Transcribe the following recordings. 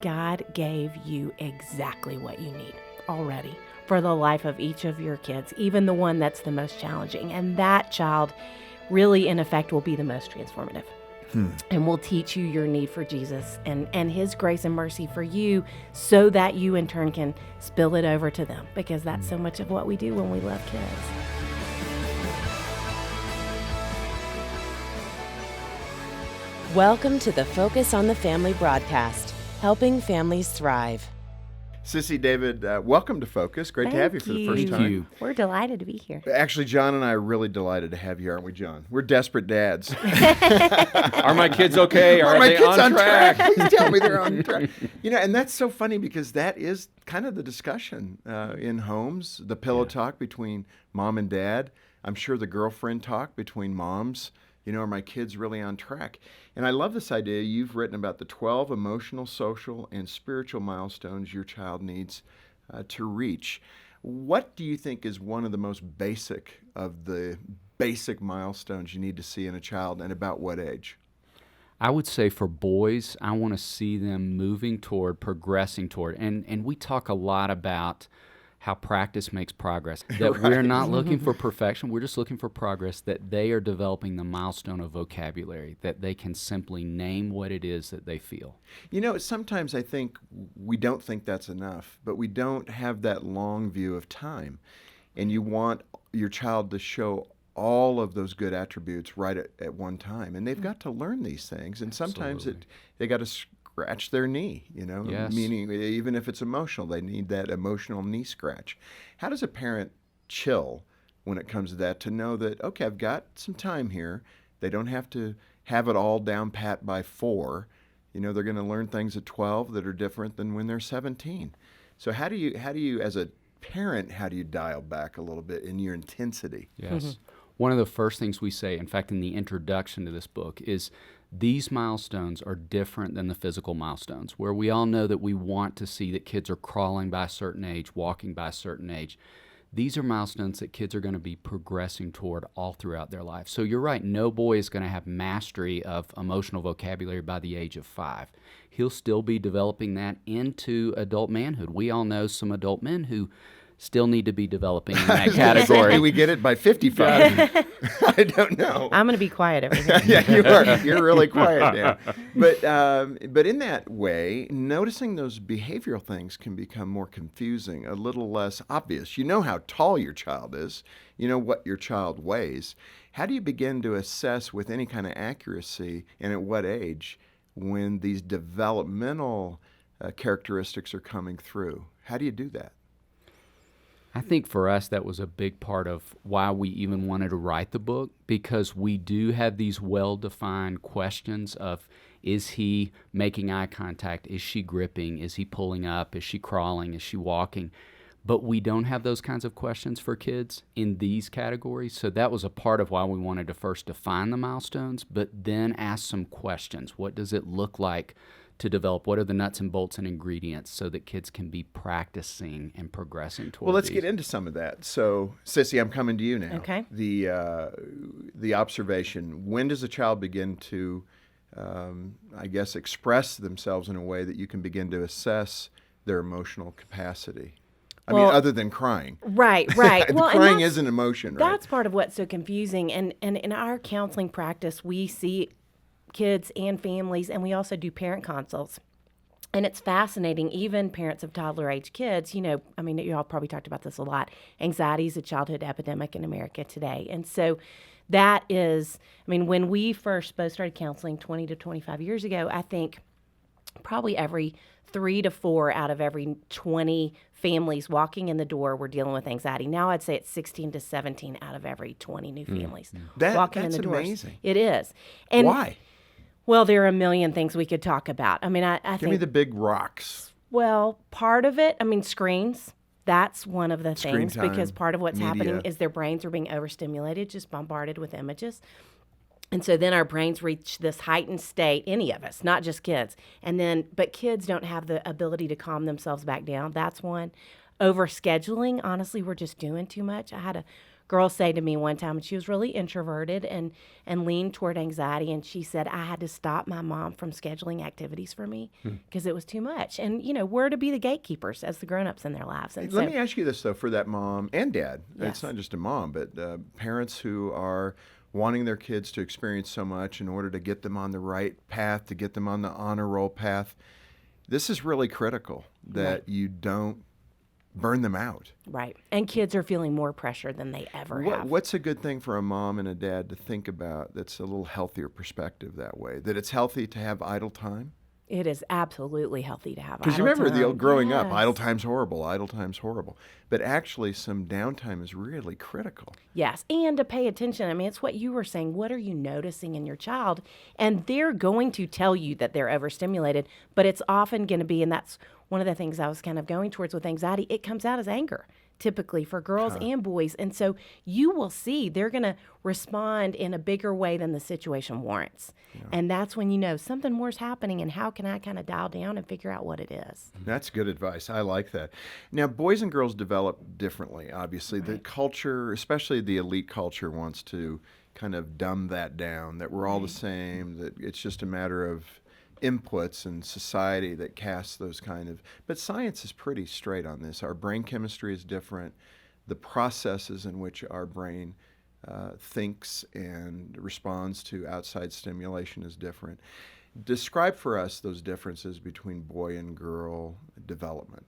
God gave you exactly what you need already for the life of each of your kids, even the one that's the most challenging. And that child really, in effect, will be the most transformative. And will teach you your need for Jesus and his grace and mercy for you, so that you in turn can spill it over to them, because that's so much of what we do when we love kids. Welcome to the Focus on the Family broadcast, helping families thrive. Sissy, David, welcome to Focus. Great to have you for the first time. Thank you. We're delighted to be here. Actually, John and I are really delighted to have you, aren't we, John? We're desperate dads. Are my kids okay? Are my they kids on track? Please tell me they're on track. You know, and that's so funny because that is kind of the discussion in homes, the pillow talk between mom and dad. I'm sure the girlfriend talk between moms. You know, are my kids really on track? And I love this idea. You've written about the 12 emotional, social, and spiritual milestones your child needs to reach. What do you think is one of the most basic of the basic milestones you need to see in a child, and about what age? I would say for boys, I want to see them moving toward, progressing toward, and we talk a lot about how practice makes progress, that we're not looking for perfection, we're just looking for progress, that they are developing the milestone of vocabulary, that they can simply name what it is that they feel. You know, sometimes I think we don't think that's enough, but we don't have that long view of time. And you want your child to show all of those good attributes right at one time. And they've got to learn these things. And sometimes they got to scratch their knee, you know, meaning even if it's emotional, they need that emotional knee scratch. How does a parent chill when it comes to that, to know that, okay, I've got some time here. They don't have to have it all down pat by 4. You know, they're going to learn things at 12 that are different than when they're 17. So how do you, as a parent, how do you dial back a little bit in your intensity? Yes. One of the first things we say, in fact, in the introduction to this book, is these milestones are different than the physical milestones, where we all know that we want to see that kids are crawling by a certain age, walking by a certain age. These are milestones that kids are going to be progressing toward all throughout their life. So you're right, no boy is going to have mastery of emotional vocabulary by the age of 5. He'll still be developing that into adult manhood. We all know some adult men who still need to be developing in that category. Do we get it by 55? I don't know. I'm going to be quiet over here. Yeah, you are. You're really quiet now. But in that way, noticing those behavioral things can become more confusing, a little less obvious. You know how tall your child is. You know what your child weighs. How do you begin to assess with any kind of accuracy, and at what age, when these developmental characteristics are coming through? How do you do that? I think for us that was a big part of why we even wanted to write the book, because we do have these well-defined questions of, is he making eye contact? Is she gripping? Is he pulling up? Is she crawling? Is she walking? But we don't have those kinds of questions for kids in these categories. So that was a part of why we wanted to first define the milestones, but then ask some questions. What does it look like to develop? What are the nuts and bolts and ingredients so that kids can be practicing and progressing toward Well, let's these? get into some of that. So, Sissy, I'm coming to you now. Okay. The observation. When does a child begin to, express themselves in a way that you can begin to assess their emotional capacity? I mean, other than crying. Right. Well, crying is an emotion, right? That's part of what's so confusing. And in our counseling practice, we see kids and families, and we also do parent consults. And it's fascinating, even parents of toddler age kids, you know, I mean, you all probably talked about this a lot. Anxiety is a childhood epidemic in America today. And so that is, I mean, when we first both started counseling 20 to 25 years ago, I think probably every 3 to 4 out of every 20 families walking in the door were dealing with anxiety. Now I'd say it's 16 to 17 out of every 20 new families walking in the doors. That's amazing. It is. And why? Well, there are a million things we could talk about. I mean, I Give think, me the big rocks. well, part of it, I mean, screens. That's one of the Screen things, because time, part of what's media. happening is their brains are being overstimulated, just bombarded with images. And so then our brains reach this heightened state, any of us, not just kids. But kids don't have the ability to calm themselves back down. That's one. Overscheduling, honestly, we're just doing too much. I had a girl say to me one time, and she was really introverted and leaned toward anxiety, and she said, I had to stop my mom from scheduling activities for me because it was too much. And, we're to be the gatekeepers as the grown-ups in their lives. And Let me ask you this, though, for that mom and dad. Yes. It's not just a mom, but parents who are wanting their kids to experience so much in order to get them on the right path, to get them on the honor roll path. This is really critical that you don't burn them out. Right. And kids are feeling more pressure than they ever have. What's a good thing for a mom and a dad to think about that's a little healthier perspective that way? That it's healthy to have idle time? It is absolutely healthy to have idle Because you remember the time. old growing up, Yes. idle time's horrible, idle time's horrible. But actually, some downtime is really critical. Yes, and to pay attention. I mean, it's what you were saying. What are you noticing in your child? And they're going to tell you that they're overstimulated, but it's often going to be, and that's one of the things I was kind of going towards with anxiety, it comes out as anger, typically for girls and boys. And so you will see they're going to respond in a bigger way than the situation warrants. And that's when you know something more's happening, and how can I kind of dial down and figure out what it is? That's good advice. I like that. Now, boys and girls develop differently, obviously. The culture, especially the elite culture, wants to kind of dumb that down, that we're all the same, that it's just a matter of inputs and society that casts those kind of... But science is pretty straight on this. Our brain chemistry is different. The processes in which our brain thinks and responds to outside stimulation is different. Describe for us those differences between boy and girl development.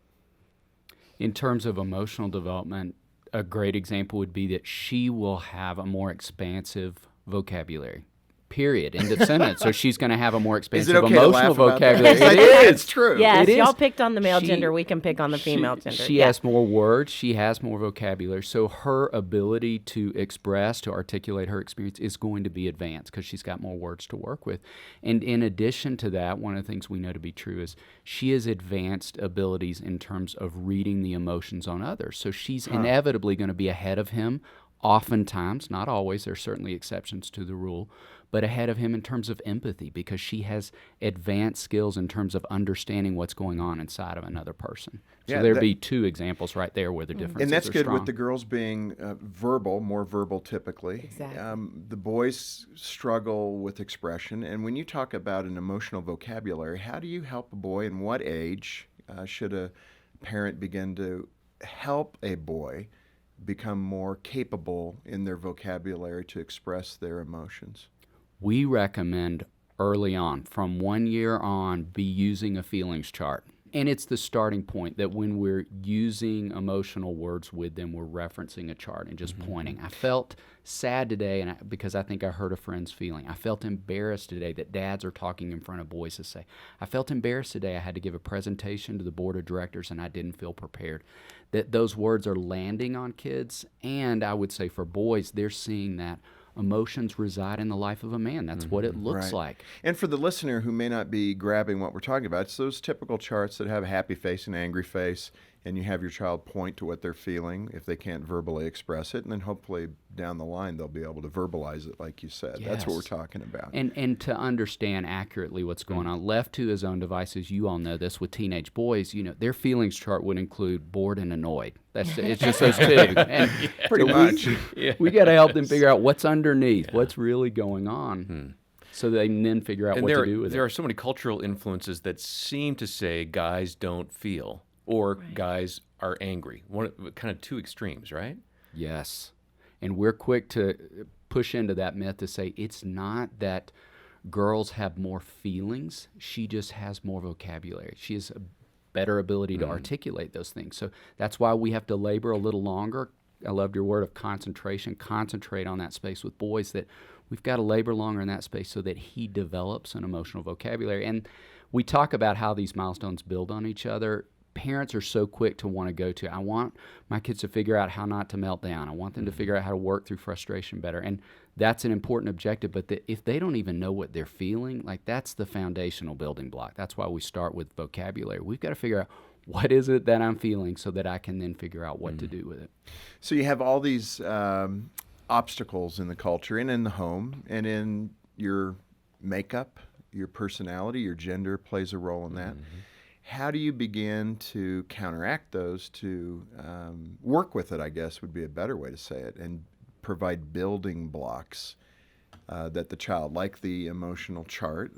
In terms of emotional development, a great example would be that she will have a more expansive vocabulary. Period. End of sentence. So she's going to have a more expansive okay to laugh emotional about that? vocabulary. It's true. Yes, It is. y'all picked on the male She- gender. We can pick on the female gender. She has more words. She has more vocabulary. So her ability to express, to articulate her experience is going to be advanced because she's got more words to work with. And in addition to that, one of the things we know to be true is she has advanced abilities in terms of reading the emotions on others. So she's inevitably going to be ahead of him. Oftentimes, not always, there's certainly exceptions to the rule, but ahead of him in terms of empathy because she has advanced skills in terms of understanding what's going on inside of another person. So Yeah, there'd be two examples right there where the differences And that's are good strong. with the girls being verbal, more verbal typically. Exactly. The boys struggle with expression. And when you talk about an emotional vocabulary, how do you help a boy? In what age should a parent begin to help a boy become more capable in their vocabulary to express their emotions? We recommend early on, from 1 year on, be using a feelings chart. And it's the starting point that when we're using emotional words with them, we're referencing a chart and just pointing. I felt sad today because I think I hurt a friend's feeling. I felt embarrassed today that dads are talking in front of boys to say, I felt embarrassed today. I had to give a presentation to the board of directors and I didn't feel prepared. That those words are landing on kids. And I would say for boys, they're seeing that emotions reside in the life of a man. That's what it looks Right. like. And for the listener who may not be grabbing what we're talking about, it's those typical charts that have a happy face and angry face, and you have your child point to what they're feeling if they can't verbally express it, and then hopefully down the line they'll be able to verbalize it like you said. That's what we're Yes. talking about. And to understand accurately what's going on, left to his own devices, you all know this with teenage boys, their feelings chart would include bored and annoyed. It's just those two. And Pretty so much. We got to help them figure out what's underneath, what's really going on, so they can then figure out And what there, to do with there it. are so many cultural influences that seem to say guys don't feel or guys are angry. Kind of two extremes, right? Yes. And we're quick to push into that myth to say it's not that girls have more feelings. She just has more vocabulary. She has a better ability to articulate those things. So that's why we have to labor a little longer. I loved your word of concentration. Concentrate on that space with boys, that we've got to labor longer in that space so that he develops an emotional vocabulary. And we talk about how these milestones build on each other. Parents are so quick to want to go to, I want my kids to figure out how not to melt down. I want them to figure out how to work through frustration better. And that's an important objective. But if they don't even know what they're feeling, like that's the foundational building block. That's why we start with vocabulary. We've got to figure out what is it that I'm feeling so that I can then figure out what to do with it. So you have all these obstacles in the culture and in the home and in your makeup, your personality, your gender plays a role in that. how do you begin to counteract those, to work with it, I guess would be a better way to say it, and provide building blocks that the child, like the emotional chart,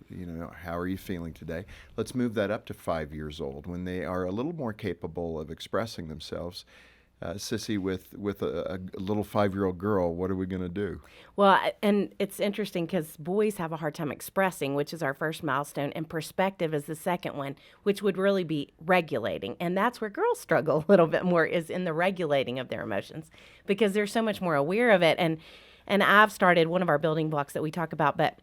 how are you feeling today? Let's move that up to 5 years old when they are a little more capable of expressing themselves. Sissy, with a little 5-year-old girl, what are we going to do? Well, and it's interesting because boys have a hard time expressing, which is our first milestone, and perspective is the second one, which would really be regulating. And that's where girls struggle a little bit more, is in the regulating of their emotions, because they're so much more aware of it. And I've started one of our building blocks that we talk about, but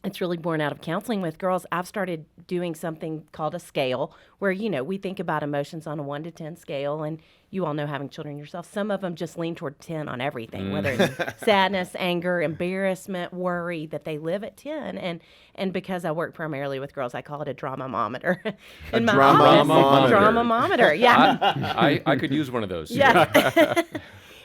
it's really born out of counseling with girls. I've started doing something called a scale where, we think about emotions on a 1 to 10 scale. And you all know, having children yourself, some of them just lean toward 10 on everything, whether it's sadness, anger, embarrassment, worry, that they live at 10. And because I work primarily with girls, I call it a dramamometer. In my office, dramamometer. Yeah. I could use one of those. Yeah.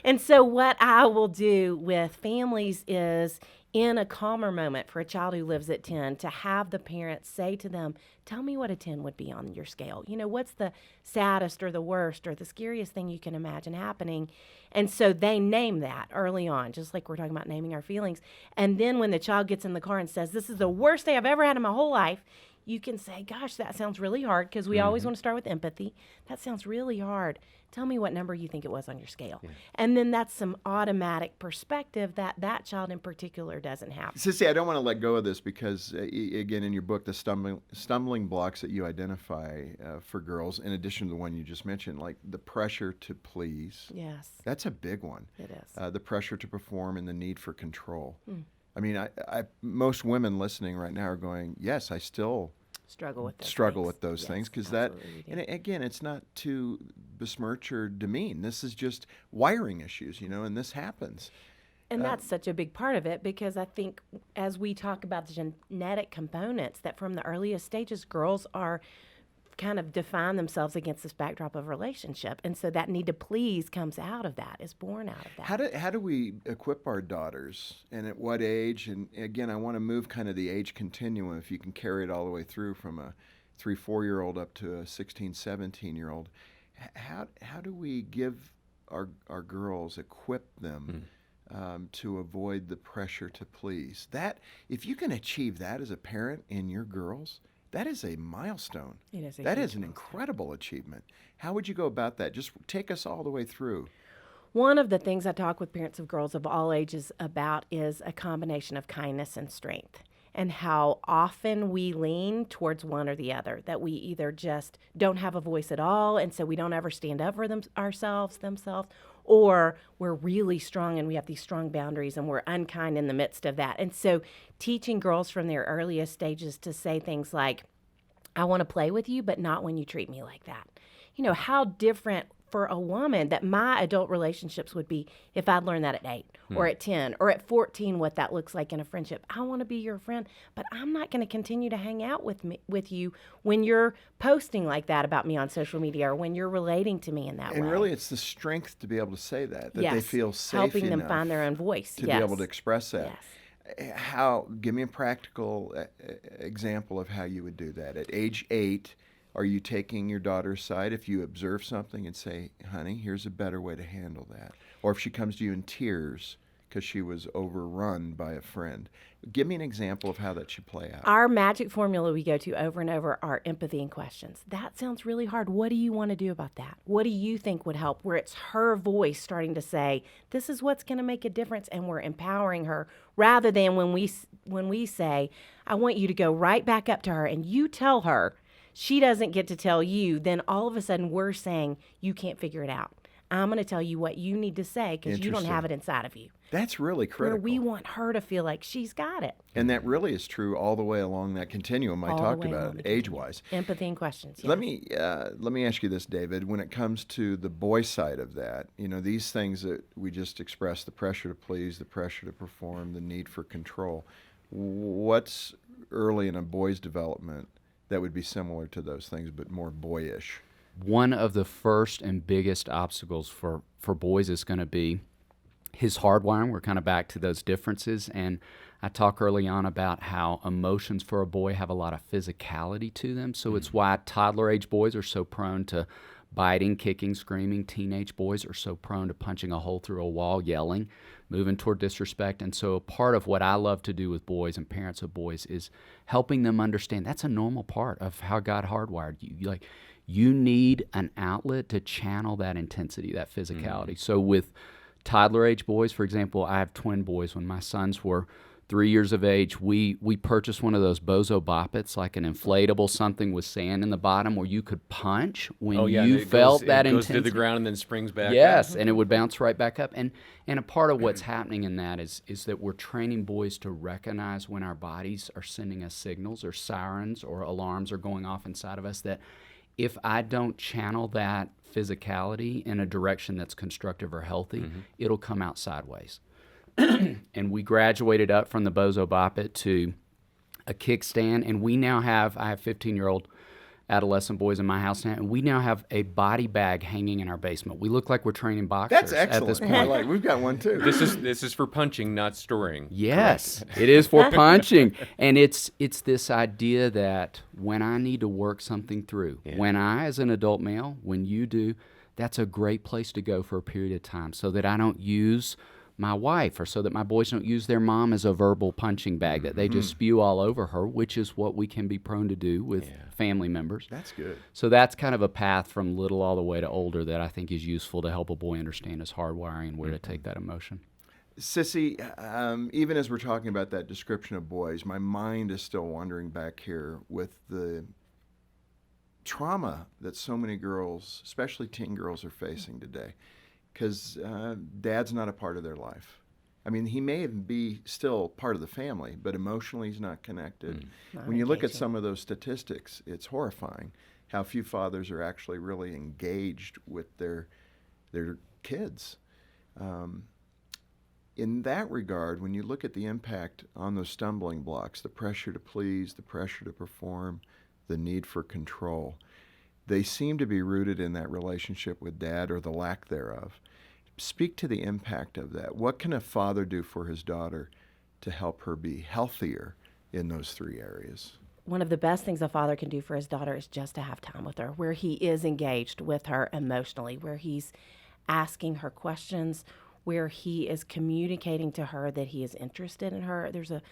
And so what I will do with families is, in a calmer moment for a child who lives at 10, to have the parents say to them, tell me what a 10 would be on your scale. What's the saddest or the worst or the scariest thing you can imagine happening? And so they name that early on, just like we're talking about naming our feelings. And then when the child gets in the car and says, this is the worst day I've ever had in my whole life, you can say, gosh, that sounds really hard, because we always want to start with empathy. That sounds really hard. Tell me what number you think it was on your scale. Yeah. And then that's some automatic perspective that child in particular doesn't have. Sissy, I don't want to let go of this because, again, in your book, the stumbling blocks that you identify for girls, in addition to the one you just mentioned, like the pressure to please. Yes. That's a big one. It is. The pressure to perform and the need for control. I mean, most women listening right now are going, yes, I still struggle with those things, because and again, it's not to besmirch or demean. This is just wiring issues, and this happens. And that's such a big part of it, because I think as we talk about the genetic components, that from the earliest stages, girls are kind of define themselves against this backdrop of relationship. And so that need to please comes out of that, is born out of that. How do we equip our daughters, and at what age? And again, I want to move kind of the age continuum, if you can carry it all the way through from a 3-4-year-old up to a 16, 17-year-old. How do we give our girls, equip them to avoid the pressure to please? That, if you can achieve that as a parent in your girls, that is a milestone. It is. That is an incredible achievement. How would you go about that? Just take us all the way through. One of the things I talk with parents of girls of all ages about is a combination of kindness and strength, and how often we lean towards one or the other, that we either just don't have a voice at all, and so we don't ever stand up for themselves, or we're really strong and we have these strong boundaries and we're unkind in the midst of that. And so teaching girls from their earliest stages to say things like, I want to play with you, but not when you treat me like that. How different for a woman that my adult relationships would be if I'd learned that at 8 or at 10 or at 14, what that looks like in a friendship. I want to be your friend, but I'm not going to continue to hang out with you when you're posting like that about me on social media, or when you're relating to me in that way. And really, it's the strength to be able to say that yes. they feel safe helping enough them find their own voice. to yes. be able to express that. Yes. Give me a practical example of how you would do that. At age 8, are you taking your daughter aside if you observe something and say, honey, here's a better way to handle that? Or if she comes to you in tears because she was overrun by a friend. Give me an example of how that should play out. Our magic formula we go to over and over are empathy and questions. That sounds really hard. What do you want to do about that? What do you think would help? Where it's her voice starting to say, this is what's going to make a difference, and we're empowering her, rather than when we say, I want you to go right back up to her and you tell her. She doesn't get to tell you, then all of a sudden we're saying, you can't figure it out. I'm going to tell you what you need to say because you don't have it inside of you. That's really critical. Where we want her to feel like she's got it. And that really is true all the way along that continuum I talked about, age-wise. Empathy and questions. Yes. Let me ask you this, David. When it comes to the boy side of that, these things that we just expressed, the pressure to please, the pressure to perform, the need for control, what's early in a boy's development that would be similar to those things but more boyish? One of the first and biggest obstacles for boys is going to be his hardwiring. We're kind of back to those differences. And I talk early on about how emotions for a boy have a lot of physicality to them. So it's why toddler age boys are so prone to biting, kicking, screaming. Teenage boys are so prone to punching a hole through a wall, yelling, moving toward disrespect. And so part of what I love to do with boys and parents of boys is helping them understand that's a normal part of how God hardwired you. Like, you need an outlet to channel that intensity, that physicality. So with toddler age boys, for example, I have twin boys. When my sons were 3 years of age, we purchased one of those Bozo Boppets, like an inflatable something with sand in the bottom where you could punch when Oh, yeah. you felt that it goes intensity. to the ground and then springs back. Yes, and it would bounce right back up. And a part of what's happening in that is that we're training boys to recognize when our bodies are sending us signals or sirens or alarms are going off inside of us, that if I don't channel that physicality in a direction that's constructive or healthy, it'll come out sideways. And we graduated up from the Bozo Boppet to a kickstand, and I have 15-year-old adolescent boys in my house now, and we now have a body bag hanging in our basement. We look like we're training boxers That's excellent. at this point. I like, we've got one too. This is for punching, not storing. Yes, it is for punching. And it's this idea that when I need to work something through, when I, as an adult male, when you do, that's a great place to go for a period of time so that I don't use my wife, or so that my boys don't use their mom as a verbal punching bag, that they just spew all over her, which is what we can be prone to do with family members. That's good. So that's kind of a path from little all the way to older that I think is useful to help a boy understand his hardwiring and where to take that emotion. Sissy, even as we're talking about that description of boys, my mind is still wandering back here with the trauma that so many girls, especially teen girls, are facing today. Because dad's not a part of their life. I mean, he may even be still part of the family, but emotionally he's not connected. When you look at some of those statistics, it's horrifying how few fathers are actually really engaged with their kids. In that regard, when you look at the impact on those stumbling blocks, the pressure to please, the pressure to perform, the need for control, they seem to be rooted in that relationship with dad or the lack thereof. Speak to the impact of that. What can a father do for his daughter to help her be healthier in those three areas? One of the best things a father can do for his daughter is just to have time with her, where he is engaged with her emotionally, where he's asking her questions, where he is communicating to her that he is interested in her. There's a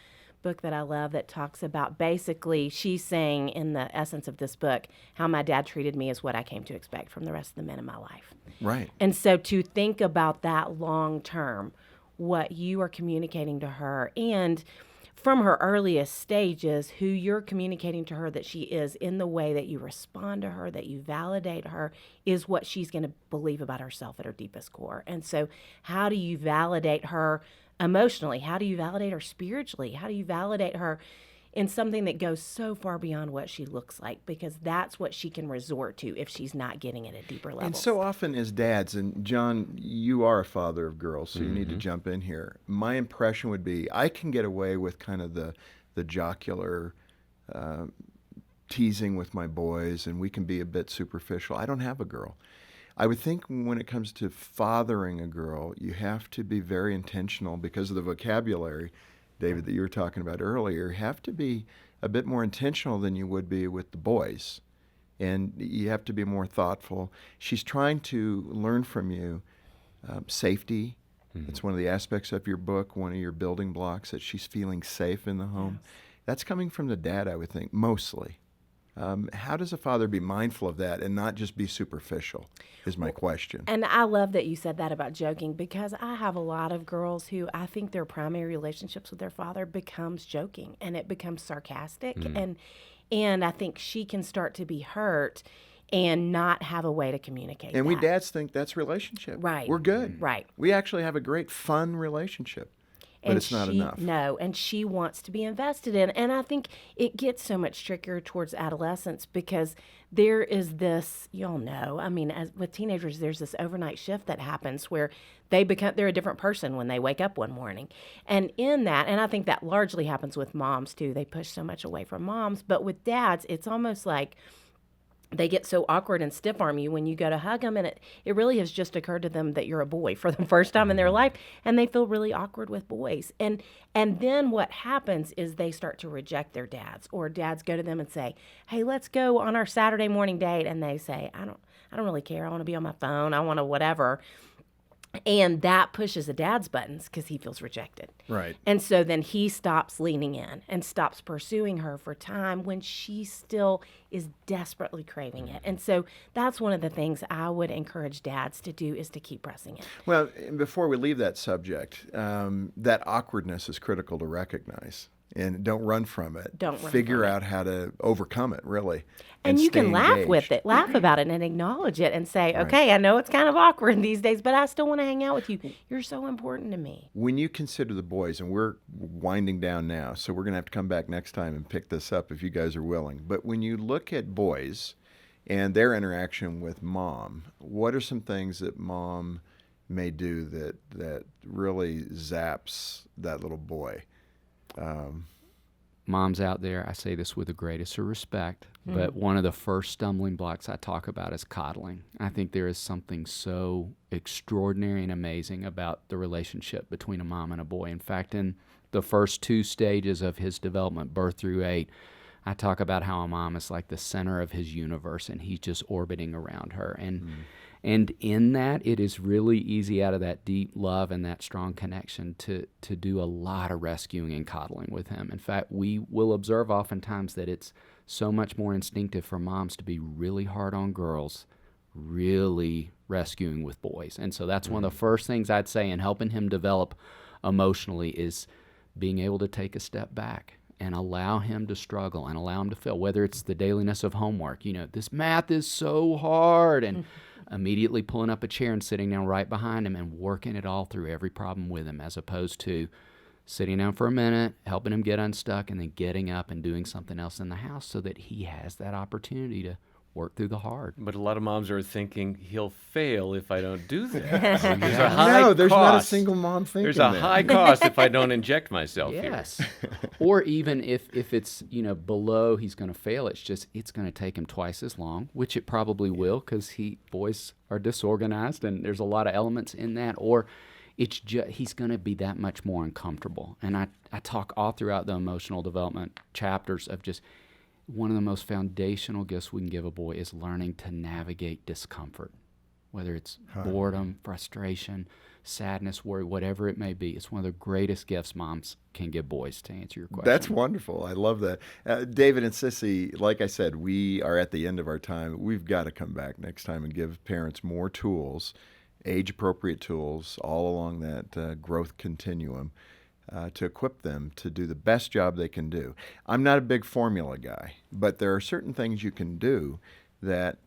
book that I love that talks about, basically she's saying in the essence of this book, how my dad treated me is what I came to expect from the rest of the men in my life. Right. And so to think about that long term, what you are communicating to her, and from her earliest stages, who you're communicating to her that she is, in the way that you respond to her, that you validate her, is what she's going to believe about herself at her deepest core. And so how do you validate her emotionally? How do you validate her spiritually? How do you validate her in something that goes so far beyond what she looks like? Because that's what she can resort to if she's not getting it at deeper levels. And so often as dads, and John, you are a father of girls, so you need to jump in here. My impression would be I can get away with kind of the jocular teasing with my boys, and we can be a bit superficial. I don't have a girl. I would think when it comes to fathering a girl, you have to be very intentional because of the vocabulary, David, that you were talking about earlier. You have to be a bit more intentional than you would be with the boys. And you have to be more thoughtful. She's trying to learn from you safety. It's one of the aspects of your book, one of your building blocks, that she's feeling safe in the home. Yes. That's coming from the dad, I would think, mostly. How does a father be mindful of that and not just be superficial, is my question. And I love that you said that about joking, because I have a lot of girls who I think their primary relationships with their father becomes joking, and it becomes sarcastic. And I think she can start to be hurt and not have a way to communicate And that. we dads think that's relationship. Right. We're good. Right. We actually have a great, fun relationship. But And it's not enough. No, and she wants to be invested in. And I think it gets so much trickier towards adolescence because there is this, y'all know, I mean, as with teenagers, there's this overnight shift that happens where they're a different person when they wake up one morning. And in that, and I think that largely happens with moms too, they push so much away from moms, but with dads, it's almost like they get so awkward and stiff arm you when you go to hug them, and it really has just occurred to them that you're a boy for the first time in their life, and they feel really awkward with boys. And then what happens is they start to reject their dads, or dads go to them and say, hey, let's go on our Saturday morning date, and they say, I don't really care, I want to be on my phone, I want to whatever. And that pushes the dad's buttons because he feels rejected. Right. And so then he stops leaning in and stops pursuing her for time when she still is desperately craving it. And so that's one of the things I would encourage dads to do, is to keep pressing it. Well, and before we leave that subject, that awkwardness is critical to recognize. And don't run from it. Don't run Figure from it. out how to overcome it, really. And you stay can laugh engaged. with it, laugh about it, and acknowledge it and say, okay, I know it's kind of awkward these days, but I still want to hang out with you. You're so important to me. When you consider the boys, and we're winding down now, so we're going to have to come back next time and pick this up if you guys are willing. But when you look at boys and their interaction with mom, what are some things that mom may do that really zaps that little boy? Moms out there, I say this with the greatest of respect, but one of the first stumbling blocks I talk about is coddling. I think there is something so extraordinary and amazing about the relationship between a mom and a boy. In fact, in the first 2 stages of his development, birth through 8, I talk about how a mom is like the center of his universe, and he's just orbiting around her. And in that, it is really easy, out of that deep love and that strong connection, to do a lot of rescuing and coddling with him. In fact, we will observe oftentimes that it's so much more instinctive for moms to be really hard on girls, really rescuing with boys. And so that's one of the first things I'd say in helping him develop emotionally, is being able to take a step back and allow him to struggle and allow him to fail, whether it's the dailiness of homework. This math is so hard, and immediately pulling up a chair and sitting down right behind him and working it all through, every problem with him, as opposed to sitting down for a minute, helping him get unstuck, and then getting up and doing something else in the house so that he has that opportunity to work through the hard. But a lot of moms are thinking, he'll fail if I don't do that. There's a high No, there's not a cost. single mom thinking There's a that. high cost if I don't inject myself Yes. Or even if it's, below he's going to fail, it's going to take him twice as long, which it probably will, because boys are disorganized and there's a lot of elements in that. Or it's he's going to be that much more uncomfortable. And I talk all throughout the emotional development chapters of just one of the most foundational gifts we can give a boy is learning to navigate discomfort, whether it's boredom, frustration, sadness, worry, whatever it may be. It's one of the greatest gifts moms can give boys, to answer your question. That's wonderful. I love that. David and Sissy, like I said, we are at the end of our time. We've got to come back next time and give parents more tools, age-appropriate tools, all along that growth continuum, to equip them to do the best job they can do. I'm not a big formula guy, but there are certain things you can do that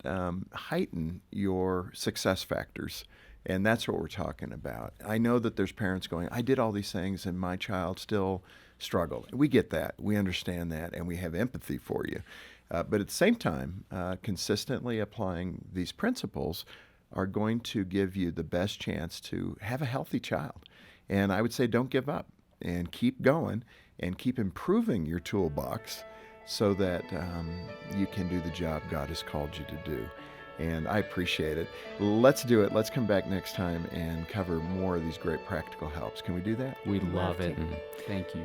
heighten your success factors. And that's what we're talking about. I know that there's parents going, I did all these things and my child still struggled. We get that. We understand that. And we have empathy for you. But at the same time, consistently applying these principles are going to give you the best chance to have a healthy child. And I would say don't give up, and keep going and keep improving your toolbox so that you can do the job God has called you to do. And I appreciate it. Let's do it. Let's come back next time and cover more of these great practical helps. Can we do that? We love it. Thank you.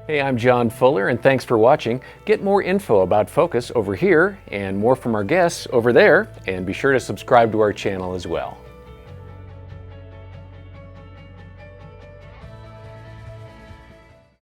Hey, I'm John Fuller, and thanks for watching. Get more info about Focus over here and more from our guests over there, and be sure to subscribe to our channel as well.